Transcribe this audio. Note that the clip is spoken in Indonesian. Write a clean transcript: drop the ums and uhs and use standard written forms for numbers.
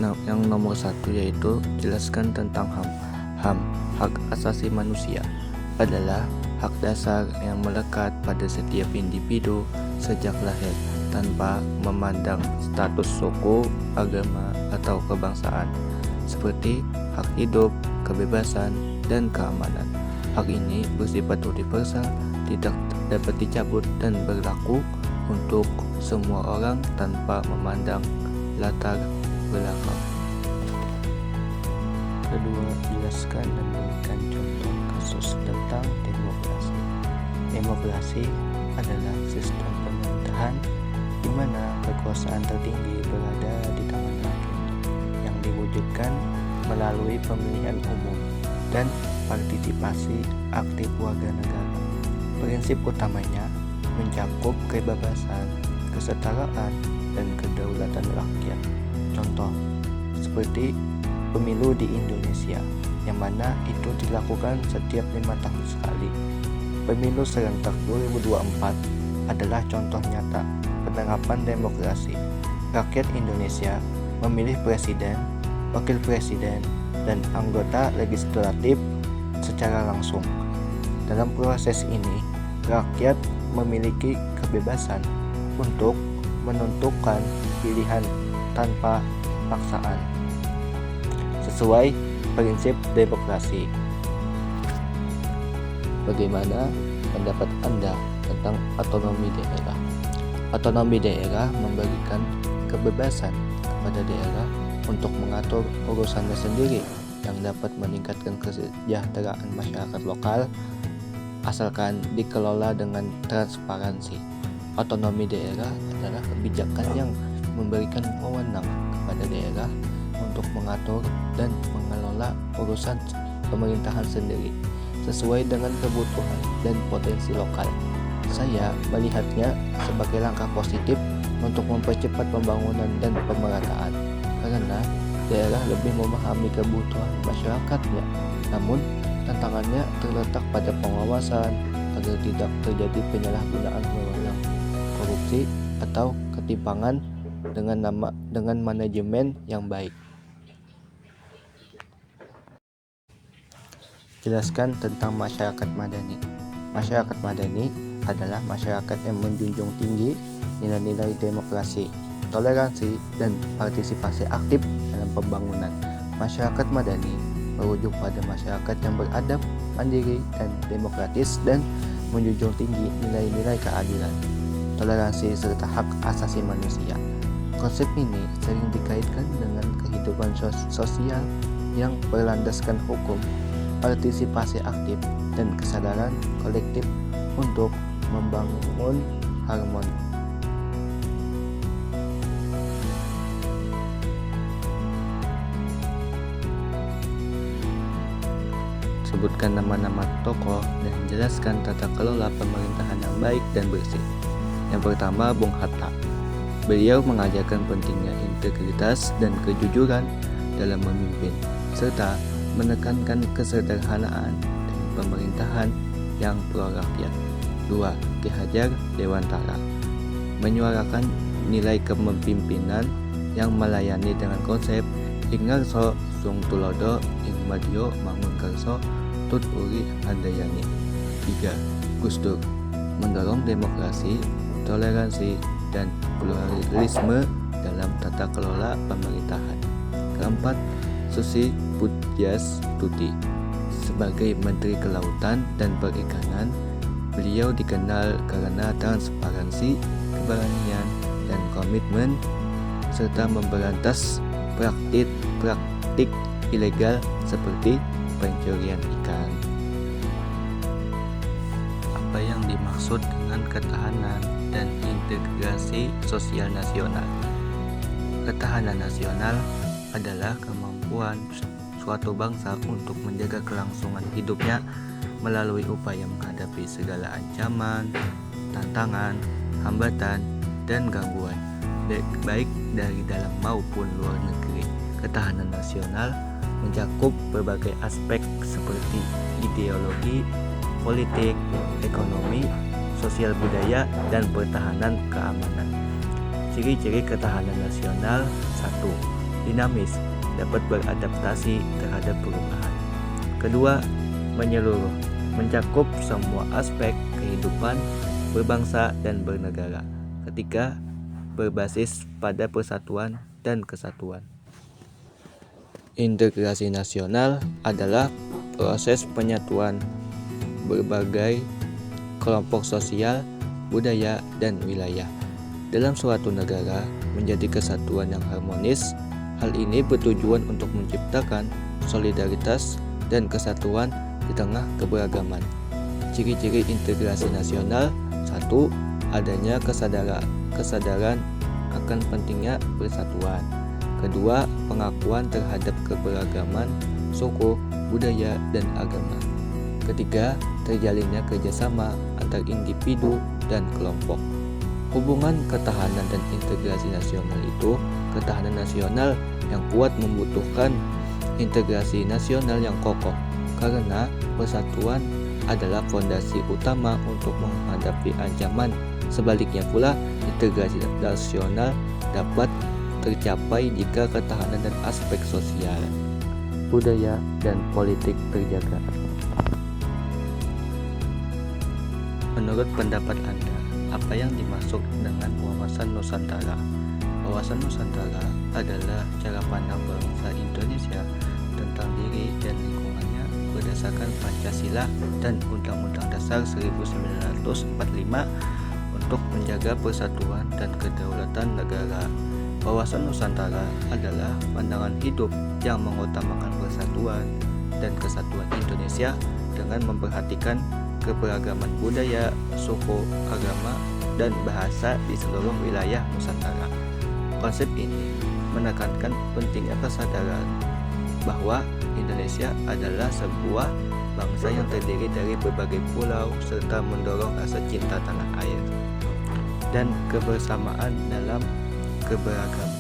Yang nomor satu yaitu jelaskan tentang HAM. HAM, hak asasi manusia, adalah hak dasar yang melekat pada setiap individu sejak lahir tanpa memandang status suku, agama, atau kebangsaan, seperti hak hidup, kebebasan, dan keamanan. Hak ini bersifat universal, tidak dapat dicabut dan berlaku untuk semua orang tanpa memandang latar belakang. Kedua, jelaskan dan berikan contoh kasus tentang demokrasi. Demokrasi adalah sistem pemerintahan di mana kekuasaan tertinggi berada di tangan rakyat, yang diwujudkan melalui pemilihan umum dan partisipasi aktif warga negara. Prinsip utamanya mencakup kebebasan, kesetaraan, dan kedaulatan rakyat. Contoh seperti pemilu di Indonesia, yang mana itu dilakukan setiap 5 tahun sekali. Pemilu serentak 2024 adalah contoh nyata penerapan demokrasi. Rakyat Indonesia memilih presiden, wakil presiden, dan anggota legislatif secara langsung. Dalam proses ini, rakyat memiliki kebebasan untuk menentukan pilihan tanpa paksaan, sesuai prinsip demokrasi. Bagaimana pendapat Anda tentang otonomi daerah? Otonomi daerah memberikan kebebasan kepada daerah untuk mengatur urusannya sendiri yang dapat meningkatkan kesejahteraan masyarakat lokal asalkan dikelola dengan transparansi. Otonomi daerah adalah kebijakan yang memberikan wewenang kepada daerah untuk mengatur dan mengelola urusan pemerintahan sendiri sesuai dengan kebutuhan dan potensi lokal. Saya melihatnya sebagai langkah positif untuk mempercepat pembangunan dan pemerataan, karena daerah lebih memahami kebutuhan masyarakatnya. Namun, tantangannya terletak pada pengawasan agar tidak terjadi penyalahgunaan wewenang, korupsi, atau ketimpangan dengan manajemen yang baik. Jelaskan tentang masyarakat madani. Masyarakat madani adalah masyarakat yang menjunjung tinggi nilai-nilai demokrasi, toleransi, dan partisipasi aktif dalam pembangunan. Masyarakat madani merujuk pada masyarakat yang beradab, mandiri, dan demokratis, dan menjunjung tinggi nilai-nilai keadilan, toleransi, serta hak asasi manusia. Konsep ini sering dikaitkan dengan kehidupan sosial yang berlandaskan hukum, partisipasi aktif, dan kesadaran kolektif untuk membangun harmoni. Sebutkan nama-nama tokoh dan jelaskan tata kelola pemerintahan yang baik dan bersih. Yang pertama, Bung Hatta. Beliau mengajarkan pentingnya integritas dan kejujuran dalam memimpin, serta menekankan kesederhanaan dan pemerintahan yang pro rakyat. 2. Ki Hajar Dewantara menyuarakan nilai kepemimpinan yang melayani dengan konsep Ingarso Sung Tulodo Ing Madyo Mangunkarso Tut Uri Handayani. 3. Gus Dur mendorong demokrasi, toleransi, dan pluralisme dalam tata kelola pemerintahan. Keempat, Susi Putjastuti. Sebagai Menteri Kelautan dan Perikanan, beliau dikenal karena transparansi, keberanian, dan komitmen, serta memberantas praktik ilegal seperti pencurian ikan. Apa yang dimaksud dengan ketahanan dan integrasi sosial nasional? Ketahanan nasional adalah kemampuan suatu bangsa untuk menjaga kelangsungan hidupnya melalui upaya menghadapi segala ancaman, tantangan, hambatan, dan gangguan, baik dari dalam maupun luar negeri. Ketahanan nasional mencakup berbagai aspek seperti ideologi, politik, ekonomi, sosial budaya, dan pertahanan keamanan. Ciri-ciri ketahanan nasional: 1. dinamis, dapat beradaptasi terhadap perubahan. Kedua, menyeluruh, mencakup semua aspek kehidupan berbangsa dan bernegara. Ketiga, berbasis pada persatuan dan kesatuan. Integrasi nasional adalah proses penyatuan berbagai kelompok sosial, budaya, dan wilayah dalam suatu negara menjadi kesatuan yang harmonis. Hal ini bertujuan untuk menciptakan solidaritas dan kesatuan di tengah keberagaman. Ciri-ciri integrasi nasional: 1. Adanya kesadaran akan pentingnya persatuan. Kedua, pengakuan terhadap keberagaman suku, budaya, dan agama. Ketiga, terjalinnya kerjasama antar individu dan kelompok. Hubungan ketahanan dan integrasi nasional itu, ketahanan nasional yang kuat membutuhkan integrasi nasional yang kokoh, karena persatuan adalah fondasi utama untuk menghadapi ancaman. Sebaliknya pula, integrasi nasional dapat tercapai jika ketahanan dan aspek sosial, budaya, dan politik terjaga. Menurut pendapat Anda, apa yang dimaksud dengan wawasan Nusantara? Wawasan Nusantara adalah cara pandang bangsa Indonesia tentang diri dan lingkungannya berdasarkan Pancasila dan Undang-Undang Dasar 1945 untuk menjaga persatuan dan kedaulatan negara. Wawasan Nusantara adalah pandangan hidup yang mengutamakan persatuan dan kesatuan Indonesia dengan memperhatikan keberagaman budaya, suku, agama, dan bahasa di seluruh wilayah Nusantara. Konsep ini menekankan pentingnya kesadaran bahwa Indonesia adalah sebuah bangsa yang terdiri dari berbagai pulau serta mendorong rasa cinta tanah air dan kebersamaan dalam keberagaman.